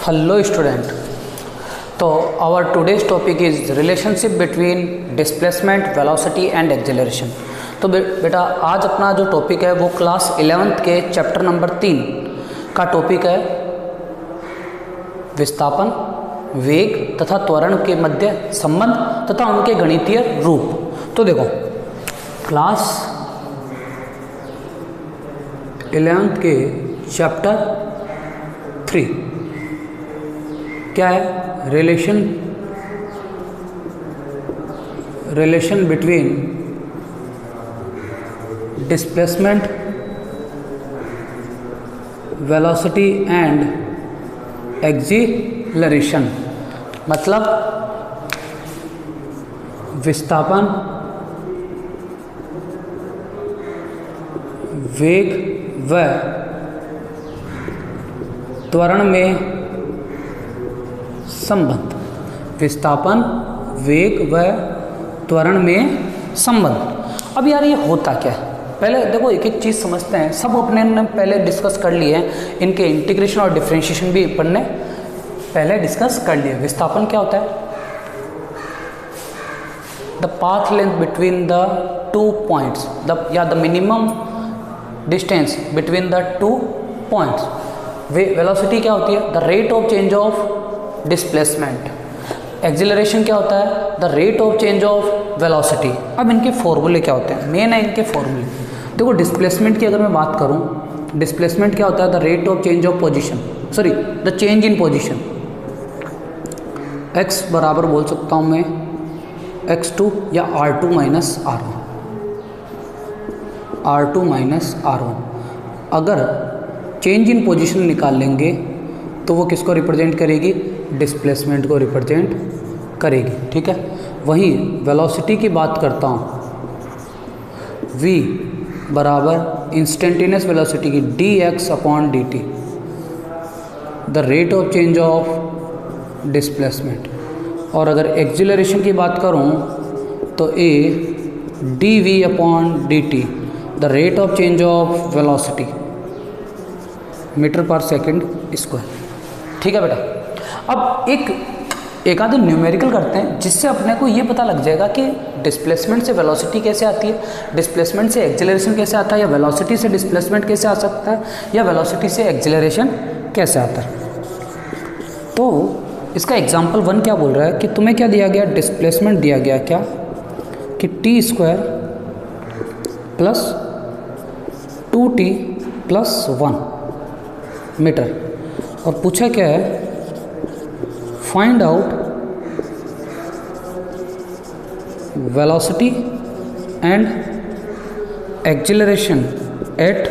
Hello student. तो our today's topic is relationship between displacement, velocity and acceleration. तो बेटा आज अपना जो टॉपिक है वो क्लास 11th के चैप्टर नंबर 3 का टॉपिक है विस्थापन, वेग तथा त्वरण के मध्य संबंध तथा उनके गणितीय रूप। तो देखो क्लास 11th के चैप्टर 3 क्या है? Relation between displacement, velocity and acceleration. मतलब विस्थापन, वेग व त्वरण में संबंध। विस्थापन, वेग व त्वरण में संबंध। अब यार ये होता क्या है? पहले देखो एक एक चीज़ समझते हैं। सब अपने ने पहले डिस्कस कर लिए हैं, इनके इंटीग्रेशन और डिफरेंशिएशन भी अपन ने पहले डिस्कस कर लिए। विस्थापन क्या होता है? The path length between the two points, the minimum distance between the two points. Velocity क्या होती है? The rate of change of displacement. Acceleration क्या होता है? The rate of change of velocity. अब इनके फॉर्मूले क्या होते हैं? मेन है इनके फॉर्मूले। देखो डिस्प्लेसमेंट की अगर मैं बात करूं, डिस्प्लेसमेंट क्या होता है? The rate of change of position, the change in position. x बराबर बोल सकता हूं मैं x2 या r2 minus r1, r2 minus r1। अगर चेंज इन पोजीशन निकाल लेंगे तो वो किसको रिप्रेजेंट करेगी? डिस्प्लेसमेंट को रिप्रेजेंट करेगी। ठीक है। वहीं वेलोसिटी की बात करता हूँ, v बराबर इंस्टेंटेनियस वेलोसिटी की dx upon dt, the rate of change of displacement. और अगर एक्सीलरेशन की बात करूँ तो a dv upon dt, the rate of change of velocity metre per second square. ठीक है बेटा। अब एक आधे न्यूमेरिकल करते हैं जिससे अपने को ये पता लग जाएगा कि डिस्प्लेसमेंट से वेलोसिटी कैसे आती है, डिस्प्लेसमेंट से एक्सेलरेशन कैसे आता है, या वेलोसिटी से डिस्प्लेसमेंट कैसे आ सकता है, या वेलोसिटी से एक्सेलरेशन कैसे आता है। तो इसका एग्जाम्पल 1 क्या बोल रहा है कि तुम्हें क्या दिया गया? डिस्प्लेसमेंट दिया गया क्या कि t square plus 2t plus 1 metre, और पूछा क्या है? Find out velocity and acceleration at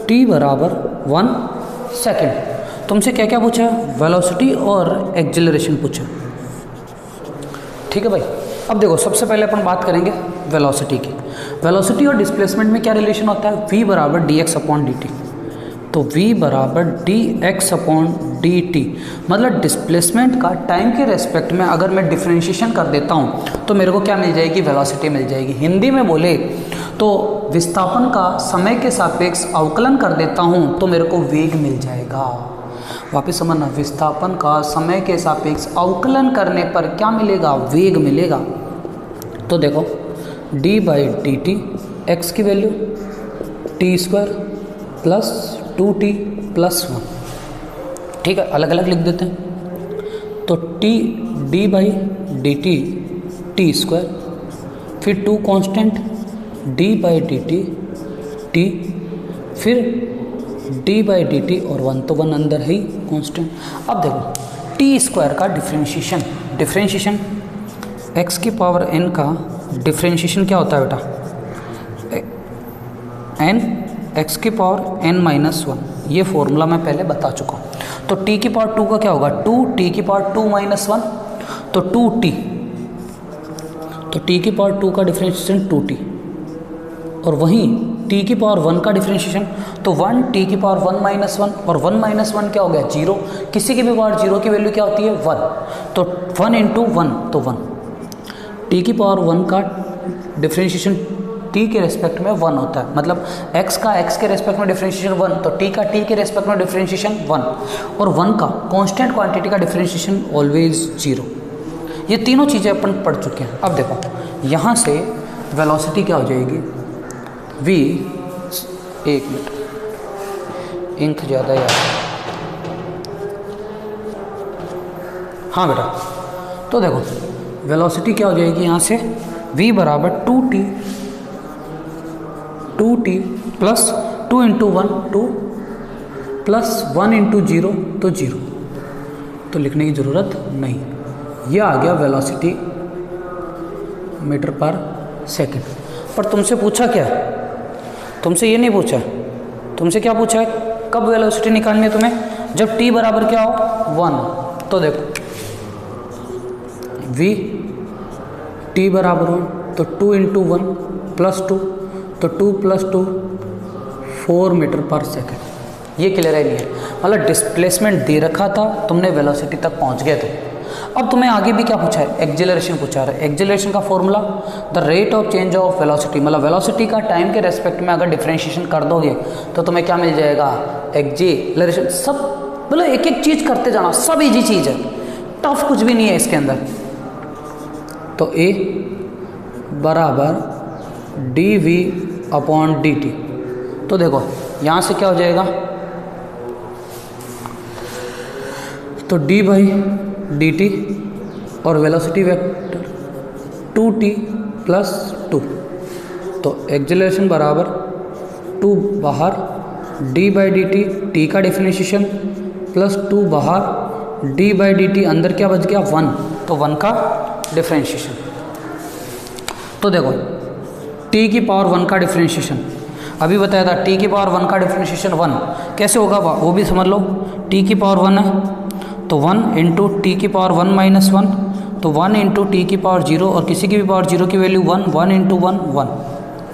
t बराबर 1 सेकेंड। तुमसे क्या क्या पूछा? वेलोसिटी और एक्सेलरेशन पूछा। ठीक है भाई। अब देखो सबसे पहले अपन बात करेंगे वेलोसिटी की। वेलोसिटी और डिस्प्लेसमेंट में क्या रिलेशन होता है? v बराबर dx अपॉन dt। तो v बराबर dx अपॉन dt, मतलब डिस्प्लेसमेंट का टाइम के रेस्पेक्ट में अगर मैं डिफरेंशिएशन कर देता हूँ तो मेरे को क्या मिल जाएगी? वेलोसिटी मिल जाएगी। हिंदी में बोले तो विस्थापन का समय के सापेक्ष अवकलन कर देता हूँ तो मेरे को वेग मिल जाएगा। वापस समझना, विस्थापन का समय के सापेक्ष अवकलन करने पर क्या मिलेगा? वेग मिलेगा। तो देखो d by d t, x की value t square plus 2t plus 1। ठीक है, अलग अलग लिख देते हैं। तो d by d T T square, फिर 2 constant d by d T T, फिर d बाई डी टी और 1 तो 1 अंदर है ही कांस्टेंट। अब देखो t स्क्वायर का डिफरेंशिएशन x की पावर n का डिफरेंशिएशन क्या होता है बेटा? n x की पावर n माइनस 1। ये फॉर्मूला मैं पहले बता चुका हूँ। तो t की पावर 2 का क्या होगा? 2t की पावर 2 माइनस 1, तो 2t। तो t की पावर 2 का डिफरेंशिएशन 2t, और वहीं t की पावर 1 का डिफरेंशिएशन तो 1t की पावर 1 माइनस 1, और 1 माइनस 1 क्या हो गया? 0। किसी की भी पावर 0 की वैल्यू क्या होती है? 1। तो 1 इंटू 1 तो 1। t की पावर 1 का डिफरेंशिएशन टी के रेस्पेक्ट में 1 होता है, मतलब x का x के रेस्पेक्ट में डिफरेंशिएशन 1, तो t का t के रेस्पेक्ट में डिफरेंशिएशन 1, और 1 का कांस्टेंट क्वांटिटी का डिफरेंशिएशन ऑलवेज 0। ये तीनों चीज़ें अपन पढ़ चुके हैं। अब देखो यहाँ से वेलोसिटी क्या हो जाएगी, v, एक मिनट इंक ज़्यादा यार, हाँ बेटा, तो देखो वेलोसिटी क्या हो जाएगी यहाँ से, v बराबर 2t plus 2 into 1 2 plus 1 into 0 तो 0, तो लिखने की ज़रूरत नहीं। ये आ गया वेलोसिटी मीटर पर सेकंड। पर तुमसे पूछा क्या, तुमसे ये नहीं पूछा, तुमसे क्या पूछा है, कब वेलोसिटी निकालनी है तुम्हें, जब t बराबर क्या हो 1। तो देखो v t बराबर 1 तो 2 इंटू 1 प्लस 2 तो 2 प्लस 2 4 मीटर पर सेकंड। ये क्लियर है नहीं है, मतलब डिस्प्लेसमेंट दे रखा था, तुमने वेलोसिटी तक पहुंच गए थे। अब तुम्हें आगे भी क्या पूछा है, एक्जेलरेशन पूछा है। एक्जेलरेशन का formula the rate of change of velocity, मतलब वेलोसिटी का टाइम के रेस्पेक्ट में अगर डिफरेंशिएशन कर दोगे तो तुम्हें क्या मिल जाएगा, एक्जेलरेशन। सब मतलब एक एक चीज़ करते जाना, सब इजी चीज़ है, टफ कुछ भी नहीं है इसके अंदर। तो a बराबर dv अपॉन dt, तो देखो यहाँ से क्या हो जाएगा, तो d बाई dt और वेलोसिटी वेक्टर 2t प्लस 2, तो एक्जेलरेशन बराबर 2 बाहर d बाई dt, t का डिफरेंशिएशन प्लस 2 बाहर d बाई dt, अंदर क्या बच गया 1, तो 1 का डिफरेंशिएशन। तो देखो t की पावर 1 का डिफरेंशिएशन अभी बताया था, t की पावर 1 का डिफरेंशिएशन 1 कैसे होगा वो भी समझ लो। t की पावर 1 है तो 1 इंटू टी की पावर 1 माइनस 1, तो 1 इंटू टी की पावर 0, और किसी की भी पावर 0 की वैल्यू 1, 1 इंटू 1 1।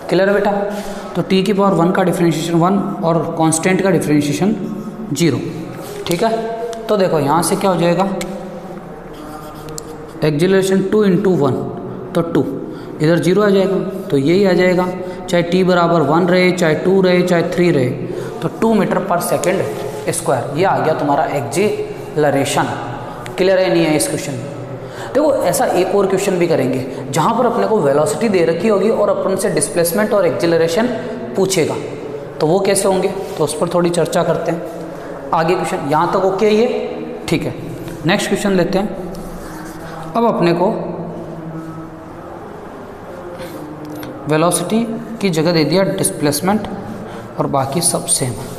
क्लियर है बेटा, तो t की पावर 1 का डिफरेंशिएशन 1 और कांस्टेंट का डिफरेंशिएशन 0। ठीक है, तो देखो यहाँ से क्या हो जाएगा, एक्जेलरेशन 2 इंटू 1 तो 2, इधर 0 आ जाएगा तो यही आ जाएगा, चाहे t बराबर 1 रहे, चाहे 2 रहे, चाहे 3 रहे, तो 2 मीटर पर सेकेंड स्क्वायर। ये आ गया तुम्हारा एक्जेलरेशन। क्लियर है नहीं है इस क्वेश्चन में। देखो ऐसा एक और क्वेश्चन भी करेंगे जहाँ पर अपने को वेलोसिटी दे रखी होगी और अपन से डिस्प्लेसमेंट और एक्जेलरेशन पूछेगा, तो वो कैसे होंगे, तो उस पर थोड़ी चर्चा करते हैं। आगे क्वेश्चन यहाँ तक ओके ये ठीक है। नेक्स्ट क्वेश्चन लेते हैं। अब अपने को वेलोसिटी की जगह दे दिया डिस्प्लेसमेंट और बाकी सब सेम है।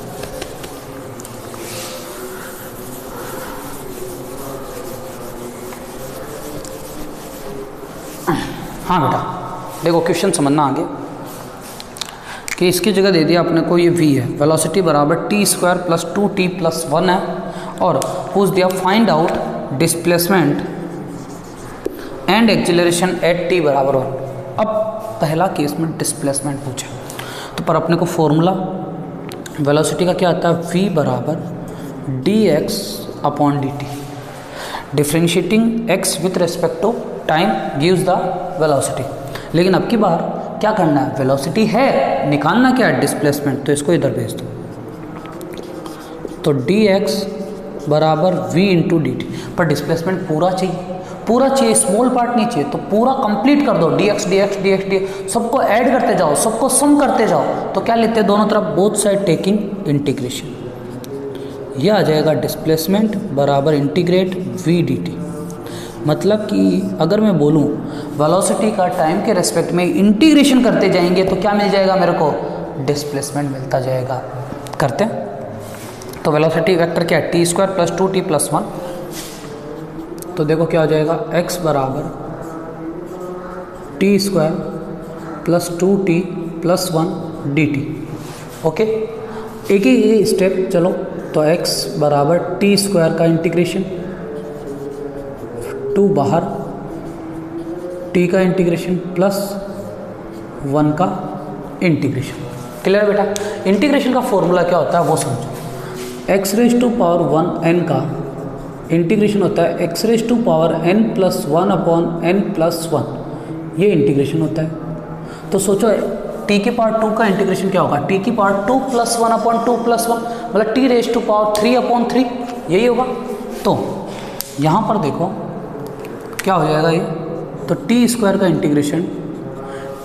हाँ बेटा देखो क्वेश्चन समझना आगे कि इसकी जगह दे दिया अपने को ये v है, वेलोसिटी बराबर T square plus 2t plus 1 है, और पूछ दिया find out displacement and acceleration at t बराबर 1। अब पहला केस में डिस्प्लेसमेंट पूछा तो पर अपने को फॉर्मूला वेलोसिटी का क्या आता है, v बराबर dx upon dt, differentiating x with respect to time gives the velocity. लेकिन अब की बार क्या करना है, वेलोसिटी है, निकालना क्या है डिस्प्लेसमेंट, तो इसको इधर भेज दो। तो dx बराबर v इंटू डी टी, पर डिस्प्लेसमेंट पूरा चाहिए, स्मॉल पार्ट नहीं चाहिए, तो पूरा कंप्लीट कर दो, dx dx dx dx सबको ऐड करते जाओ, सबको सम करते जाओ। तो क्या लेते हैं दोनों तरफ, बोथ साइड टेकिंग इंटीग्रेशन, यह आ जाएगा डिस्प्लेसमेंट बराबर इंटीग्रेट v dt। मतलब कि अगर मैं बोलूँ वेलोसिटी का टाइम के रेस्पेक्ट में इंटीग्रेशन करते जाएंगे तो क्या मिल जाएगा मेरे को, डिस्प्लेसमेंट मिलता जाएगा। करते हैं तो वेलोसिटी वेक्टर क्या है, T square plus 2t plus 1। तो देखो क्या हो जाएगा, x बराबर T square plus 2t plus 1 dt। Okay, एक ही स्टेप चलो। तो x बराबर टी स्क्वायर का इंटीग्रेशन, 2 बाहर, t का इंटीग्रेशन प्लस 1 का इंटीग्रेशन। क्लियर बेटा, इंटीग्रेशन का फॉर्मूला क्या होता है वो समझो। x raise to power 1 n का इंटीग्रेशन होता है x raise to power n plus 1 upon n plus 1, ये इंटीग्रेशन होता है। तो सोचो टी की पावर 2 का इंटीग्रेशन क्या होगा, टी की पावर 2 + 1/2 + 1 मतलब टी रेज़ टू पावर 3/3 यही होगा। तो यहाँ पर देखो क्या हो जाएगा ये, तो टी स्क्वायर का इंटीग्रेशन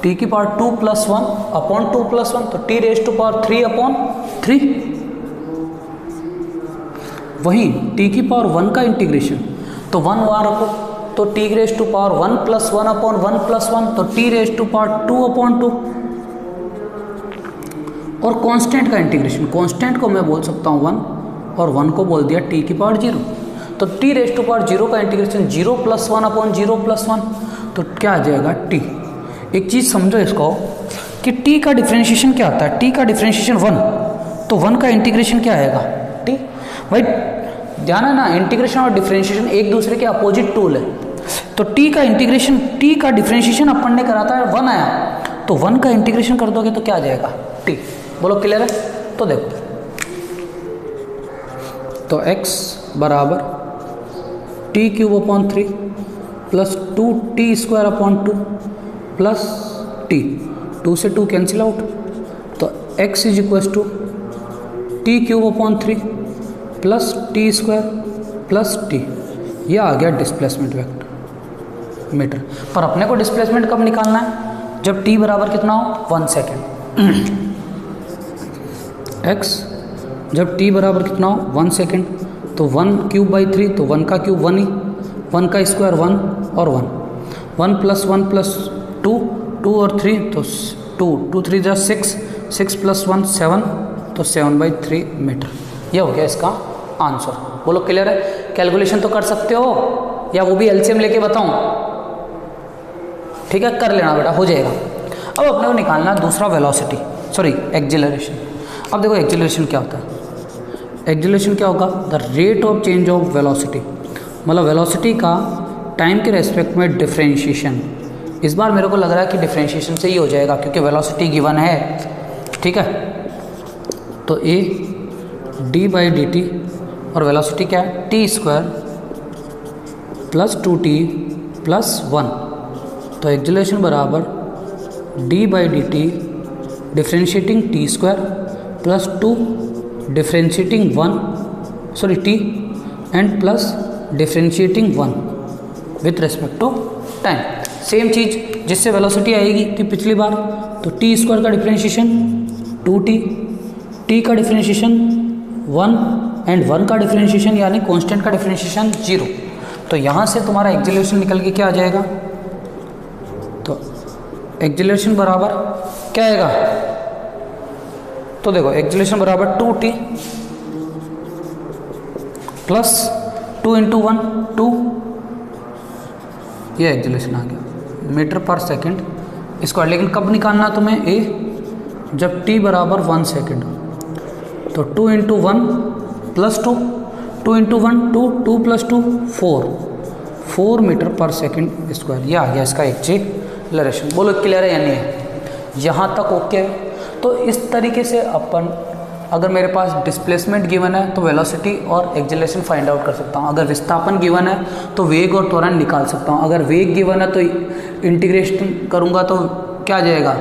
टी की पावर 2 + 1/2 + 1 तो टी रेज़ टू पावर 3/3। वही टी की पावर 1 का इंटीग्रेशन तो 1 वहाँ रखो तो टी रेज़ टू पावर 1 + 1/1 + 1 तो टी रेज़ टू पावर 2/2। और कांस्टेंट का इंटीग्रेशन, कांस्टेंट को मैं बोल सकता हूँ 1 और 1 को बोल दिया टी की पावर 0 तो टी रेज़ टू पावर 0 का इंटीग्रेशन 0 + 1/0 + 1 तो क्या आ जाएगा टी। एक चीज़ समझो इसको कि टी का डिफ्रेंशिएशन क्या आता है, टी का डिफ्रेंशिएशन 1 तो 1 का इंटीग्रेशन क्या आएगा टी। भाई ध्यान है ना, इंटीग्रेशन और डिफ्रेंशिएशन एक दूसरे के अपोजिट टूल है। तो टी का इंटीग्रेशन, टी का डिफ्रेंशिएशन अपन ने करा था 1 आया तो 1 का इंटीग्रेशन कर दोगे तो क्या आ जाएगा टी। बोलो क्लियर है। तो देखो तो x बराबर t³ + 2t² प्लस टी, 2 से 2 कैंसिल आउट तो x = t³ plus t² plus t। यह आ गया डिस्प्लेसमेंट वेक्टर मीटर। पर अपने को डिस्प्लेसमेंट कब निकालना है, जब t बराबर कितना हो 1 सेकेंड। x जब t बराबर कितना हो 1 सेकेंड तो 1³/3 तो 1 का क्यूब 1 ही, 1 का स्क्वायर 1 और 1 + 1 + 2 और 3 तो 2 3 = 6 6 + 1 7 तो 7/3 मीटर। यह हो गया इसका आंसर। बोलो क्लियर है। कैलकुलेशन तो कर सकते हो या वो भी एलसीएम लेके बताऊं, ठीक है कर लेना बेटा, हो जाएगा। अब अपने को निकालना दूसरा वेलोसिटी, सॉरी एक्सेलरेशन। अब देखो एक्सेलरेशन क्या होता है, एक्सेलरेशन क्या होगा, the rate of change of velocity, मतलब वेलोसिटी का टाइम के रेस्पेक्ट में डिफ्रेंशिएशन। इस बार मेरे को लग रहा है कि डिफ्रेंशिएशन से ही हो जाएगा क्योंकि वेलोसिटी गिवन है, ठीक है। तो a d/dt और वेलोसिटी क्या है t² + 2t + 1 तो एक्सेलरेशन बराबर d/dt differentiating t² + 2 differentiating 1 sorry t and plus differentiating 1 with respect to time. Same चीज़ जिससे वेलोसिटी आएगी थी पिछली बार, तो t² का डिफ्रेंशिएशन 2t, t का डिफ्रेंशिएशन 1 एंड 1 का डिफ्रेंशिएशन यानी कांस्टेंट का डिफ्रेंशिएशन 0। तो यहाँ से तुम्हारा एक्सेलरेशन निकल के क्या आ जाएगा, तो एक्सेलरेशन बराबर क्या आएगा, तो देखो एक्सेलरेशन बराबर 2t प्लस 2 × 1 2, ये एक्सेलरेशन आ गया मीटर पर सेकंड स्क्वायर। लेकिन कब निकालना तुम्हें a, जब t बराबर 1 सेकेंड तो 2 × 1 + 2 2 × 1 2 2 + 2 4 मीटर पर सेकंड स्क्वायर। ये आ गया इसका एक्सेलरेशन। बोलो क्लियर है या नहीं है, यहाँ तक ओके है। तो इस तरीके से अपन, अगर मेरे पास डिस्प्लेसमेंट गिवन है तो वेलोसिटी और एक्सेलरेशन फाइंड आउट कर सकता हूँ। अगर विस्थापन गिवन है तो वेग और त्वरण निकाल सकता हूँ। अगर वेग गिवन है तो इंटीग्रेशन करूँगा तो क्या आ जाएगा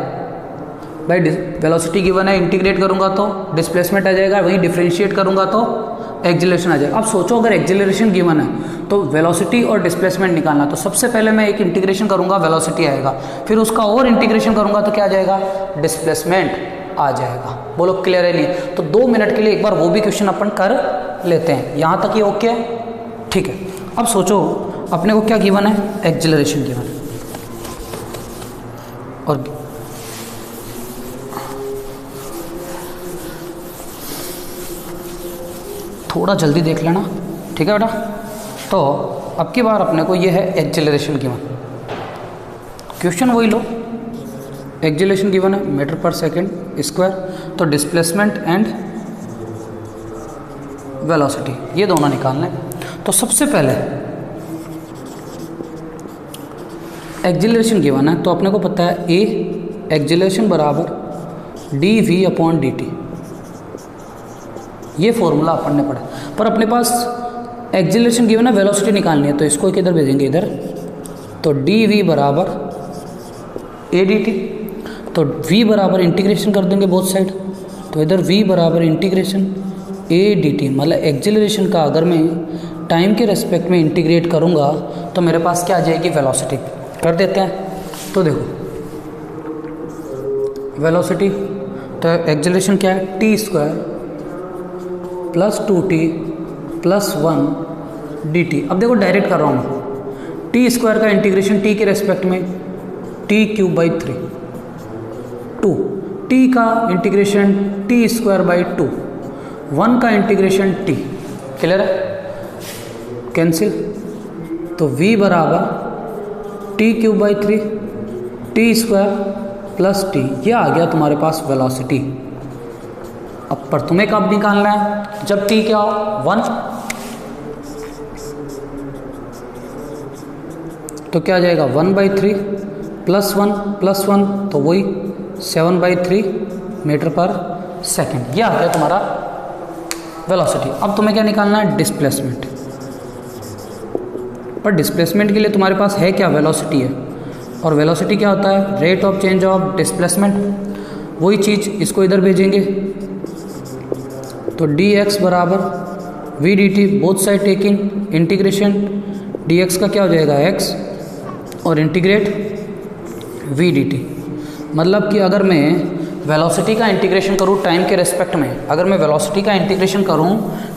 भाई, वेलोसिटी गिवन है इंटीग्रेट करूँगा तो डिस्प्लेसमेंट आ जाएगा, वहीं डिफ्रेंशिएट करूँगा तो एक्सेलरेशन आ जाएगा। अब सोचो अगर एक्सेलरेशन गिवन है तो वेलोसिटी और डिस्प्लेसमेंट निकालना, तो सबसे पहले मैं एक इंटीग्रेशन करूँगा वेलोसिटी आएगा, फिर उसका और इंटीग्रेशन करूँगा तो क्या आ जाएगा डिस्प्लेसमेंट आ जाएगा। बोलो क्लियर है नहीं। तो 2 मिनट के लिए एक बार वो भी क्वेश्चन अपन कर लेते हैं। यहाँ तक ये ओके है, ठीक है। अब सोचो अपने को क्या गिवन है, एक्सेलरेशन गिवन है और थोड़ा जल्दी देख लेना, ठीक है बेटा। तो अब की बार अपने को ये है एक्सेलरेशन गिवन, क्वेश्चन वही लो, एक्सेलरेशन गिवन है मीटर पर सेकंड स्क्वायर, तो डिस्प्लेसमेंट एंड वेलोसिटी ये दोनों निकालना है। तो सबसे पहले एक्सेलरेशन गिवन है तो अपने को पता है ए एक्सेलरेशन बराबर dv/dt, ये फॉर्मूला अपन ने पढ़ा। पर अपने पास एक्सेलरेशन गिवन है, वेलोसिटी निकालनी है, तो इसको किधर भेजेंगे इधर, तो dv बराबर a dt। तो v बराबर इंटीग्रेशन कर देंगे बोथ साइड, तो इधर v बराबर इंटीग्रेशन a dt, मतलब एक्जेलरेशन का अगर मैं टाइम के रेस्पेक्ट में इंटीग्रेट करूँगा तो मेरे पास क्या आ जाएगी, वेलोसिटी। कर देते हैं। तो देखो वेलोसिटी, तो एक्जेलरेशन क्या है, T square plus 2t plus 1 dt। अब देखो डायरेक्ट कर रहा हूँ मैं, टी स्क्वायर का इंटीग्रेशन टी के रेस्पेक्ट में टी क्यूब बाई 3, 2 टी का इंटीग्रेशन टी स्क्वायर बाई 2, 1 का इंटीग्रेशन टी। क्लियर है, कैंसिल। तो v बराबर T cube by 3 T square plus T, ये आ गया तुम्हारे पास वेलोसिटी। अब पर तुम्हें कब निकालना है, जब t क्या हो 1, तो क्या आ जाएगा 1/3 प्लस 1 तो वही 7/3 मीटर पर सेकेंड, ये आ गया तुम्हारा वेलोसिटी। अब तुम्हें क्या निकालना है, डिस्प्लेसमेंट। पर डिस्प्लेसमेंट के लिए तुम्हारे पास है क्या, वेलोसिटी है, और वेलोसिटी क्या होता है, rate of change of displacement. वही चीज़ इसको इधर भेजेंगे, तो dx बराबर v dt, both side taking integration, dx का क्या हो जाएगा x और इंटीग्रेट v dt। मतलब कि अगर मैं वेलोसिटी का इंटीग्रेशन करूँ टाइम के रेस्पेक्ट में, अगर मैं वेलोसिटी का इंटीग्रेशन करूँ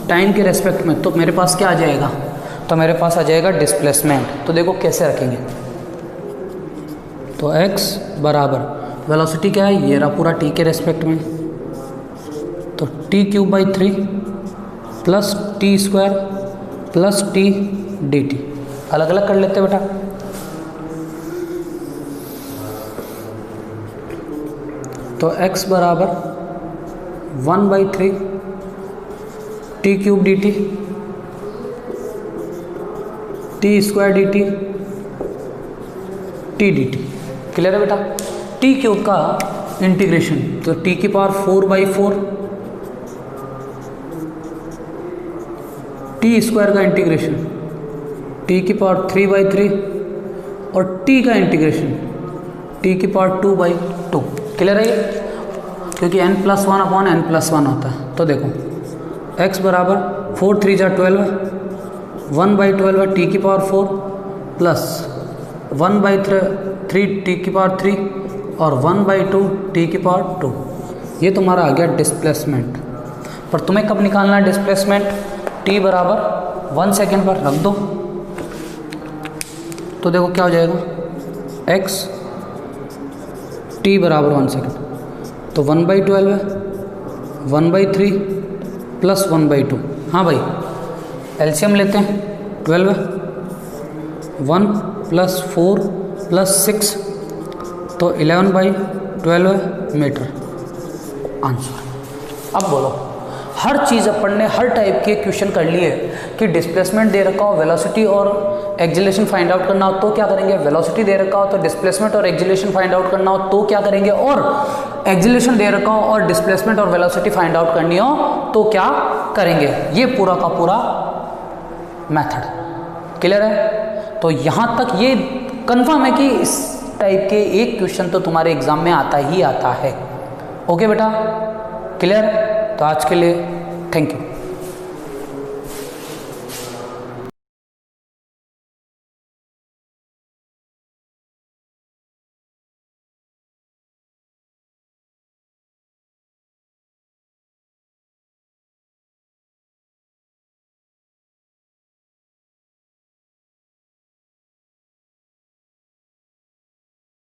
टाइम के रेस्पेक्ट में, तो मेरे पास क्या आ जाएगा, तो मेरे पास आ जाएगा डिस्प्लेसमेंट। तो देखो कैसे रखेंगे, तो x बराबर वेलोसिटी क्या है, ये रहा पूरा t के रेस्पेक्ट में, तो T cube by 3 plus T square plus T D T. अलग अलग कर लेते बेटा। तो x बराबर 1/3 T cube D T, T square D T, T D T. Clear है बेटा। टी क्यूब का इंटीग्रेशन, तो टी की पावर 4/4, टी स्क्वायर का इंटीग्रेशन टी की पावर 3/3, और टी का इंटीग्रेशन टी की पावर 2/2। क्लियर है ये, क्योंकि n+1/n+1 होता है। तो देखो x बराबर 4 3 जा 12 है, 1/12 है टी की पावर 4 प्लस 1/3 टी की पावर 3 और 1/2 टी की पावर 2। ये तुम्हारा आ गया डिस्प्लेसमेंट। पर तुम्हें कब निकालना है डिस्प्लेसमेंट, t बराबर 1 सेकेंड पर रख दो, तो देखो क्या हो जाएगा, x t बराबर 1 सेकेंड, तो 1/12 है, 1/3 प्लस 1/2। हाँ भाई एलसीएम लेते हैं, 12 है, 1 प्लस 4 प्लस 6, तो 11/12 मीटर आंसर। अब बोलो, हर चीज़ अपन ने हर टाइप के क्वेश्चन कर लिए कि डिस्प्लेसमेंट दे रखा हो, वेलोसिटी और एक्जिलेशन फाइंड आउट करना हो तो क्या करेंगे, वेलोसिटी दे रखा हो तो डिस्प्लेसमेंट और एक्जिलेशन फाइंड आउट करना हो तो क्या करेंगे, और एक्जिलेशन दे रखा हो और डिस्प्लेसमेंट और वेलोसिटी फाइंड आउट करनी हो तो क्या करेंगे। ये पूरा का पूरा मेथड क्लियर है। तो यहाँ तक ये कंफर्म है कि इस टाइप के एक क्वेश्चन तो तुम्हारे एग्जाम में आता ही आता है। ओके बेटा, क्लियर। तो आज के लिए थैंक यू।